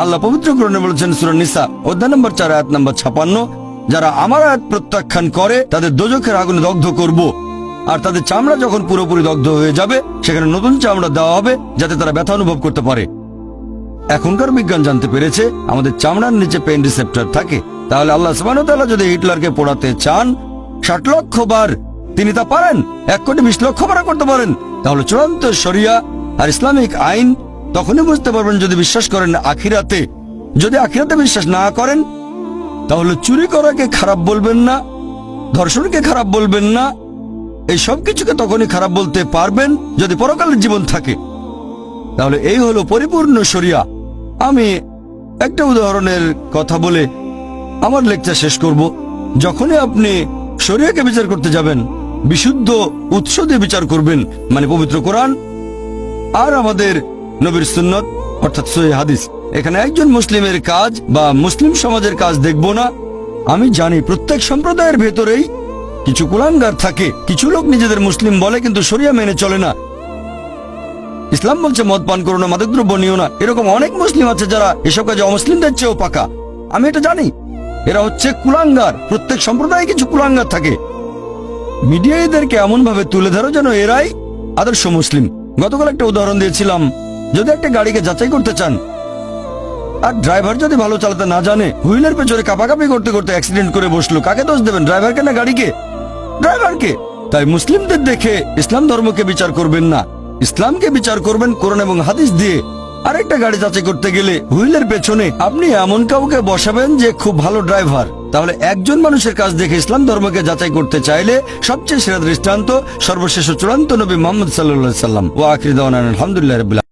আল্লাহ পবিত্র কোরআনে বলেছেন সূরা নিসা অধ্যায় নম্বর 4 আয়াত নম্বর 56, যারা আমার আয়াত প্রত্যাখ্যান করে তাদের দোজখের আগুনে দগ্ধ করব, আর তাদের চামড়া যখন পুরোপুরি দগ্ধ হয়ে যাবে সেখানে নতুন চামড়া দেওয়া হবে যাতে তারা ব্যথা অনুভব করতে পারে। এখনকার বিজ্ঞান জানতে পেরেছে আমাদের চামড়ার নিচে পেইন রিসেপ্টর থাকে। তাহলে আল্লাহ সুবহানাহু ওয়া তাআলা যদি হিটলারকে পোড়াতে চান 60 লক্ষ বার, তিনি তা পারেন। 1 কোটি 20 লক্ষ বার করতে পারেন। তাহলে চূড়ান্ত শরিয়া আর ইসলামিক আইন তখনই বুঝতে পারবেন যদি বিশ্বাস করেন আখিরাতে। যদি আখিরাতে বিশ্বাস না করেন তাহলে চুরি করাকে খারাপ বলবেন না, ধর্ষণকে খারাপ বলবেন না, এই সব কিছুকে তখনই খারাপ বলতে পারবেন যদি পরকালের জীবন থাকে। তাহলে এই হলো পরিপূর্ণ শরিয়া। আমি একটা উদাহরণের কথা বলে আমার লেকচার শেষ করব। যখনই আপনি শরিয়াকে বিচার করতে যাবেন বিশুদ্ধ উৎস দিয়ে বিচার করবেন, মানে পবিত্র কোরআন আর আমাদের নবীর সুন্নত অর্থাৎ সহিহ হাদিস। এখানে একজন মুসলিমের কাজ বা মুসলিম সমাজের কাজ দেখব না। আমি জানি প্রত্যেক সম্প্রদায়ের ভেতরেই কিছু কুলাঙ্গার থাকে। কিছু লোক নিজেদের মুসলিম বলে কিন্তু শরিয়া মেনে চলে না। ইসলাম বলছে মদ পান করো না, মাদকদ্রব্য নিও না। এরকম অনেক মুসলিম আছে যারা এসব কাজে অমুসলিমদের চেয়েও পাকা। আমি এটা জানি। এরা হচ্ছে কুলাঙ্গার। প্রত্যেক সম্প্রদায়ে কিছু কুলাঙ্গার থাকে। মিডিয়া এদেরকে এমন ভাবে তুলে ধরো যেন এরাই আদর্শ মুসলিম। গতকাল একটা উদাহরণ দিয়েছিলাম, যদি একটা গাড়িকে যাচাই করতে চান আর ড্রাইভার যদি ভালো চালাতে না জানে, হুইলের পেছনে কাঁপাকাঁপি করতে করতে অ্যাক্সিডেন্ট করে বসলো, কাকে দোষ দেবেন? ড্রাইভারকে না গাড়িকে? ড্রাইভারকে। তাই মুসলিমদের দেখে ইসলাম ধর্মকে বিচার করবেন না, ইসলামকে বিচার করবেন কোরআন এবং হাদিস দিয়ে। আরেকটা গাড়ি যাচাই করতে গেলে হুইলের পেছনে আপনি এমন কাউকে বসাবেন যে খুব ভালো ড্রাইভার। তাহলে একজন মানুষের কাজ দেখে ইসলাম ধর্মকে যাচাই করতে চাইলে সবচেয়ে সেরা দৃষ্টান্ত সর্বশেষ চূড়ান্ত নবী মুহাম্মদ সাল্লাল্লাহু আলাইহি ওয়াসাল্লাম। ওয়া আখিরু দাওয়ানা আলহামদুলিল্লাহি রাব্বিল আলামিন।